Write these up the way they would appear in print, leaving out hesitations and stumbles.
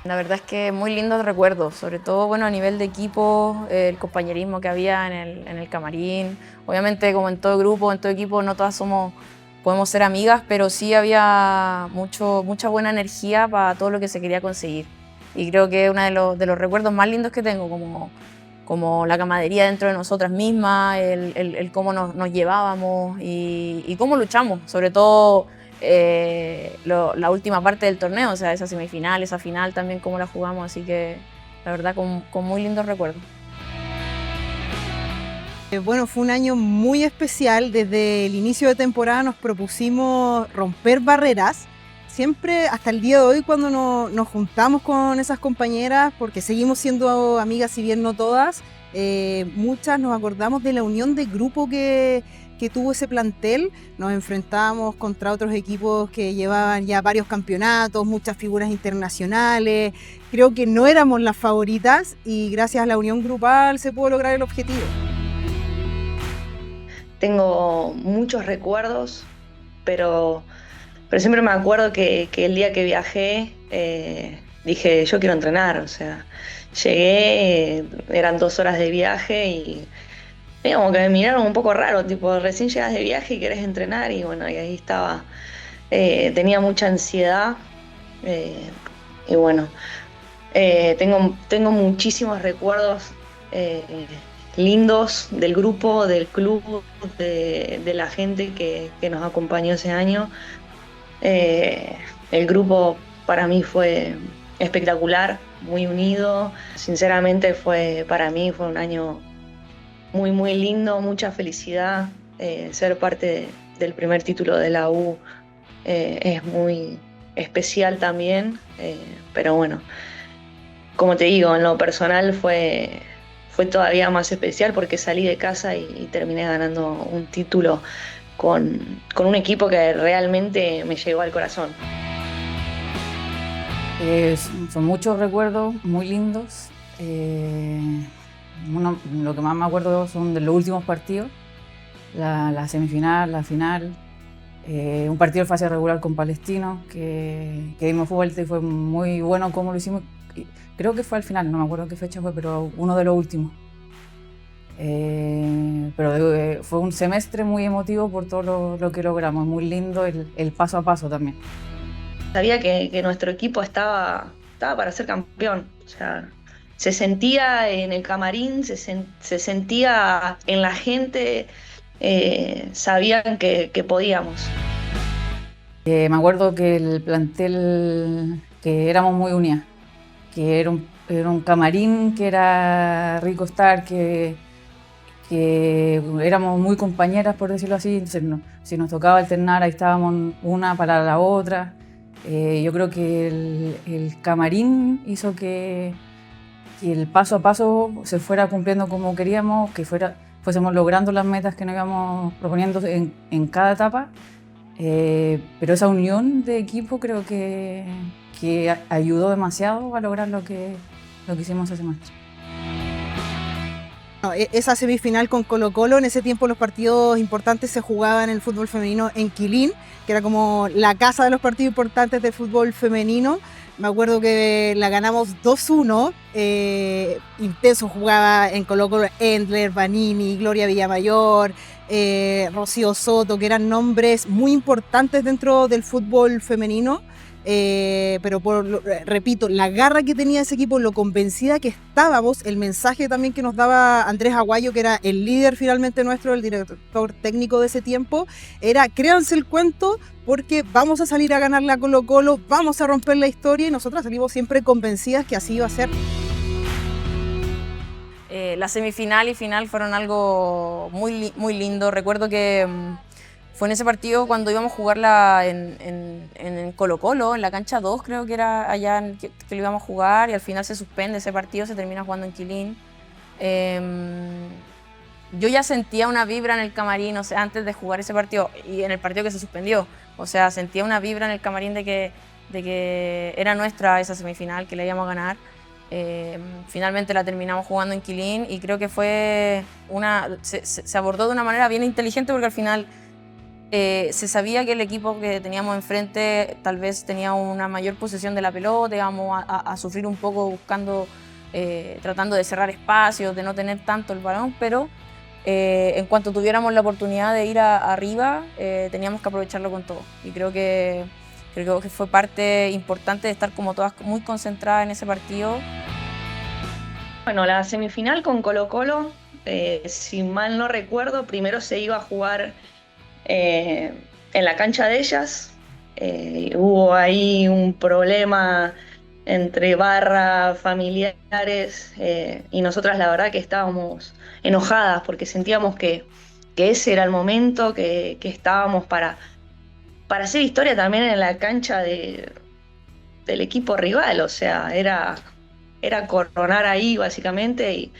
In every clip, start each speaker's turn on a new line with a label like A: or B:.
A: La verdad es que muy lindos recuerdos, sobre todo bueno, a nivel de equipo, el compañerismo que había en el camarín. Obviamente, como en todo grupo, en todo equipo, no todas podemos ser amigas, pero sí había mucha buena energía para todo lo que se quería conseguir. Y creo que es uno de los recuerdos más lindos que tengo, como la camaradería dentro de nosotras mismas, el cómo nos llevábamos y cómo luchamos, sobre todo la última parte del torneo, o sea, esa semifinal, esa final también, cómo la jugamos, así que la verdad con muy lindos recuerdos.
B: Bueno, fue un año muy especial. Desde el inicio de temporada nos propusimos romper barreras. Siempre, hasta el día de hoy, cuando nos juntamos con esas compañeras, porque seguimos siendo amigas, si bien no todas, muchas nos acordamos de la unión de grupo que tuvo ese plantel. Nos enfrentábamos contra otros equipos que llevaban ya varios campeonatos, muchas figuras internacionales. Creo que no éramos las favoritas y gracias a la unión grupal se pudo lograr el objetivo.
C: Tengo muchos recuerdos, pero, pero siempre me acuerdo que el día que viajé dije, yo quiero entrenar, o sea, llegué, eran 2 horas de viaje y como que me miraron un poco raro, tipo, recién llegas de viaje y querés entrenar y bueno, y ahí estaba, tenía mucha ansiedad eh, y bueno, tengo muchísimos recuerdos lindos del grupo, del club, de la gente que nos acompañó ese año. Eh, el grupo para mí fue espectacular, muy unido. Sinceramente para mí fue un año muy, muy lindo, mucha felicidad. Ser parte del primer título de la U es muy especial también, pero bueno, como te digo, en lo personal fue todavía más especial porque salí de casa y terminé ganando un título con un equipo que realmente me llegó al corazón.
A: Son muchos recuerdos muy lindos. Lo que más me acuerdo son de los últimos partidos, la semifinal, la final, un partido de fase regular con Palestino, que dimos vuelta y fue muy bueno como lo hicimos. Creo que fue al final, no me acuerdo qué fecha fue, pero uno de los últimos. Fue un semestre muy emotivo por todo lo que logramos, muy lindo el paso a paso también.
C: Sabía que nuestro equipo estaba para ser campeón. O sea, se sentía en el camarín, se sentía en la gente, sabían que podíamos.
A: Me acuerdo que el plantel, que éramos muy unidas, que era un camarín, que era rico estar, que éramos muy compañeras, por decirlo así. Entonces, si nos tocaba alternar, ahí estábamos una para la otra. Yo creo que el camarín hizo que el paso a paso se fuera cumpliendo como queríamos, fuésemos logrando las metas que nos íbamos proponiendo en cada etapa. Pero esa unión de equipo creo que ayudó demasiado a lograr lo que hicimos ese semestre.
B: Esa semifinal con Colo-Colo, en ese tiempo los partidos importantes se jugaban en el fútbol femenino en Quilín, que era como la casa de los partidos importantes del fútbol femenino. Me acuerdo que la ganamos 2-1, intenso jugaba en Colo-Colo Endler, Vanini, Gloria Villamayor, Rocío Soto, que eran nombres muy importantes dentro del fútbol femenino. Pero repito, la garra que tenía ese equipo, lo convencida que estábamos, el mensaje también que nos daba Andrés Aguayo, que era el líder finalmente nuestro, el director técnico de ese tiempo, era créanse el cuento porque vamos a salir a ganarle a Colo Colo, vamos a romper la historia, y nosotras salimos siempre convencidas que así iba a ser.
A: La semifinal y final fueron algo muy lindo. Recuerdo que fue en ese partido cuando íbamos a jugarla en Colo-Colo, en la cancha 2 creo que era allá que lo íbamos a jugar, y al final se suspende ese partido, se termina jugando en Quilín. Yo ya sentía una vibra en el camarín, o sea, antes de jugar ese partido y en el partido que se suspendió. O sea, sentía una vibra en el camarín de que era nuestra esa semifinal, que la íbamos a ganar. Finalmente la terminamos jugando en Quilín y creo que se abordó de una manera bien inteligente porque al final se sabía que el equipo que teníamos enfrente tal vez tenía una mayor posesión de la pelota, íbamos a sufrir un poco buscando, tratando de cerrar espacios, de no tener tanto el balón, pero en cuanto tuviéramos la oportunidad de ir arriba, teníamos que aprovecharlo con todo. Y creo que fue parte importante de estar como todas muy concentradas en ese partido.
C: Bueno, la semifinal con Colo-Colo, si mal no recuerdo, primero se iba a jugar en la cancha de ellas. Hubo ahí un problema entre barra, familiares, y nosotras la verdad que estábamos enojadas porque sentíamos que ese era el momento, que estábamos para hacer historia también en la cancha del equipo rival, o sea, era coronar ahí básicamente y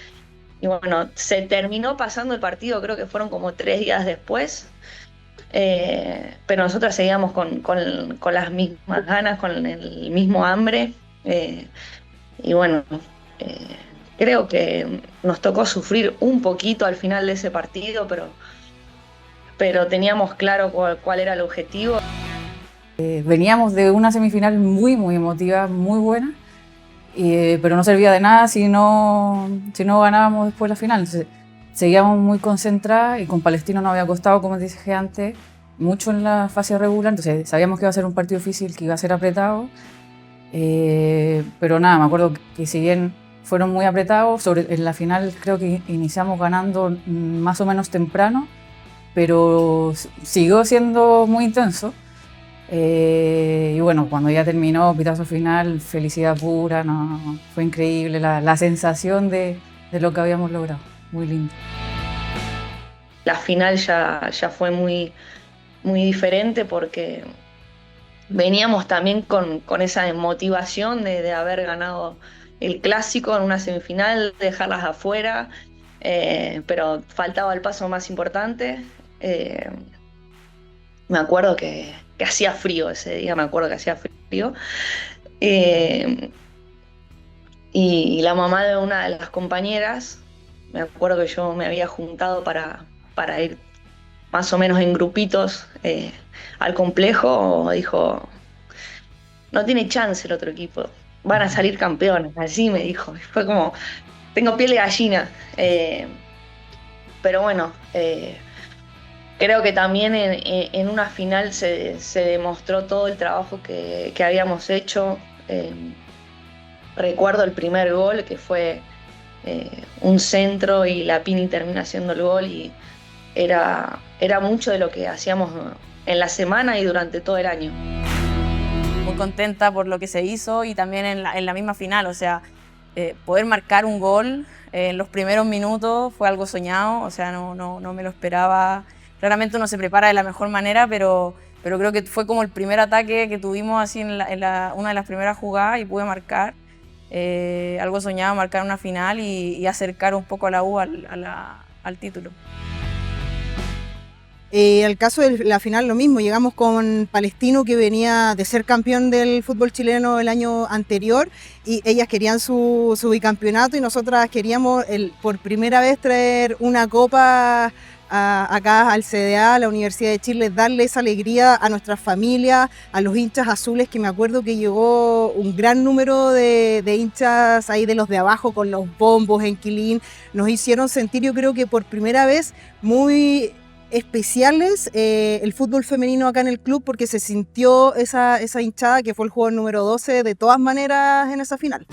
C: bueno, se terminó pasando el partido, creo que fueron como 3 días después, pero nosotras seguíamos con las mismas ganas, con el mismo hambre, y bueno, creo que nos tocó sufrir un poquito al final de ese partido, pero teníamos claro cuál era el objetivo.
D: Veníamos de una semifinal muy emotiva, muy buena, pero no servía de nada si no ganábamos después la final. Entonces, seguíamos muy concentradas y con Palestino nos había costado, como te dije antes, mucho en la fase regular, entonces sabíamos que iba a ser un partido difícil, que iba a ser apretado, pero nada, me acuerdo que si bien fueron muy apretados, en la final creo que iniciamos ganando más o menos temprano, pero siguió siendo muy intenso. Y bueno, cuando ya terminó, pitazo final, felicidad pura, no, fue increíble la sensación de lo que habíamos logrado, muy lindo.
C: La final ya fue muy diferente porque veníamos también con esa motivación de haber ganado el clásico en una semifinal, dejarlas afuera, pero faltaba el paso más importante. Me acuerdo que hacía frío ese día, y la mamá de una de las compañeras, me acuerdo que yo me había juntado para ir más o menos en grupitos al complejo, dijo, no tiene chance el otro equipo, van a salir campeones, así me dijo. Fue como, tengo piel de gallina, pero bueno, creo que también en una final se demostró todo el trabajo que habíamos hecho. Recuerdo el primer gol, que fue un centro y la Pini termina haciendo el gol, y era mucho de lo que hacíamos en la semana y durante todo el año.
A: Muy contenta por lo que se hizo y también en la misma final, o sea, poder marcar un gol en los primeros minutos fue algo soñado, o sea, no me lo esperaba. Claramente uno se prepara de la mejor manera, pero creo que fue como el primer ataque que tuvimos así en una de las primeras jugadas y pude marcar. Algo soñado, marcar una final y acercar un poco a la U al título.
B: Al caso de la final lo mismo, llegamos con Palestino, que venía de ser campeón del fútbol chileno el año anterior, y ellas querían su bicampeonato y nosotras queríamos por primera vez traer una copa acá al CDA, a la Universidad de Chile, darle esa alegría a nuestras familias, a los hinchas azules, que me acuerdo que llegó un gran número de hinchas ahí de los de abajo con los bombos en Quilín. Nos hicieron sentir, yo creo que por primera vez, muy especiales el fútbol femenino acá en el club, porque se sintió esa hinchada que fue el jugador número 12 de todas maneras en esa final.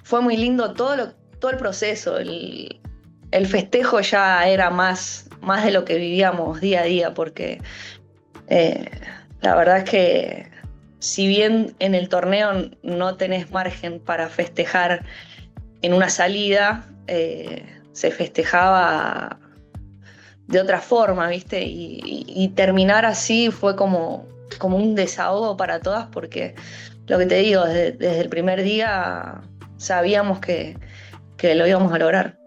C: Fue muy lindo todo el proceso, el festejo ya era más de lo que vivíamos día a día, porque la verdad es que si bien en el torneo no tenés margen para festejar en una salida, se festejaba de otra forma, ¿viste? Y terminar así fue como un desahogo para todas, porque lo que te digo, desde el primer día sabíamos que lo íbamos a lograr.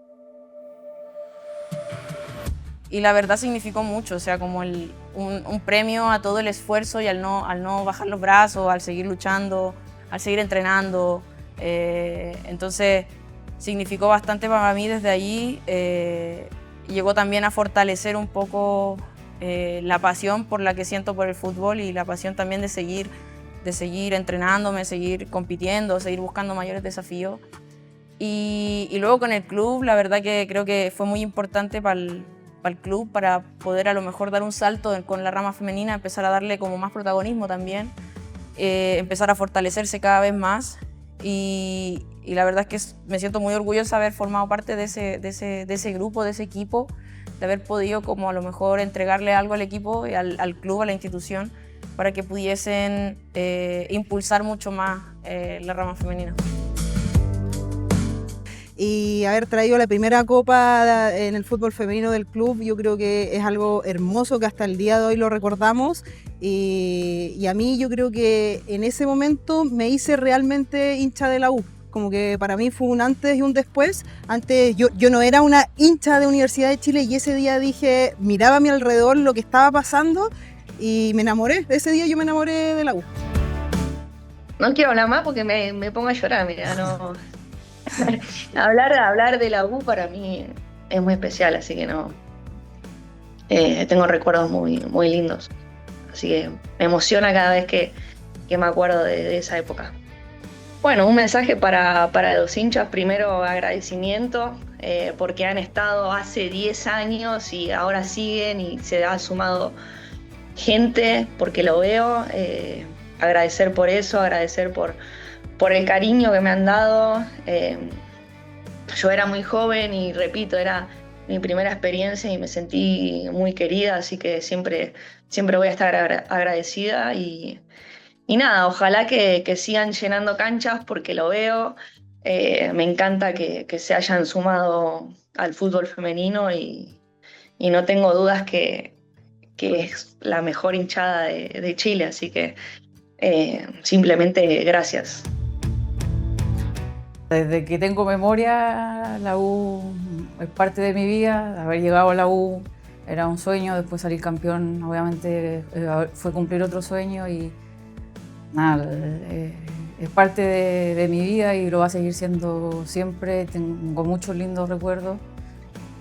A: Y la verdad significó mucho, o sea, como un premio a todo el esfuerzo y al no bajar los brazos, al seguir luchando, al seguir entrenando. Entonces significó bastante para mí desde allí, llegó también a fortalecer un poco la pasión por la que siento por el fútbol y la pasión también de seguir entrenándome, seguir compitiendo, seguir buscando mayores desafíos. Y luego con el club, la verdad que creo que fue muy importante para el club, para poder a lo mejor dar un salto con la rama femenina, empezar a darle como más protagonismo también, empezar a fortalecerse cada vez más. Y la verdad es que me siento muy orgullosa de haber formado parte de ese grupo, de ese equipo, de haber podido como a lo mejor entregarle algo al equipo, al club, a la institución, para que pudiesen impulsar mucho más la rama femenina.
B: Y haber traído la primera copa en el fútbol femenino del club, yo creo que es algo hermoso que hasta el día de hoy lo recordamos. Y a mí yo creo que en ese momento me hice realmente hincha de la U. Como que para mí fue un antes y un después. Antes yo no era una hincha de Universidad de Chile y ese día dije, miraba a mi alrededor lo que estaba pasando y me enamoré. Ese día yo me enamoré de la U.
C: No quiero hablar más porque me pongo a llorar, mira, no. hablar de la U para mí es muy especial, así que no. Tengo recuerdos muy, muy lindos. Así que me emociona cada vez que me acuerdo de esa época. Bueno, un mensaje para los hinchas. Primero, agradecimiento porque han estado hace 10 años y ahora siguen y se ha sumado gente porque lo veo. Agradecer por eso, agradecer por el cariño que me han dado. Yo era muy joven y repito, era mi primera experiencia y me sentí muy querida, así que siempre voy a estar agradecida y nada, ojalá que sigan llenando canchas porque lo veo. Me encanta que se hayan sumado al fútbol femenino y no tengo dudas que es la mejor hinchada de Chile, así que simplemente gracias.
D: Desde que tengo memoria, la U es parte de mi vida. Haber llegado a la U era un sueño, después salir campeón obviamente fue cumplir otro sueño y nada, es parte de mi vida y lo va a seguir siendo siempre. Tengo muchos lindos recuerdos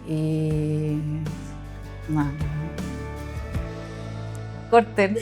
D: y nada. Corten.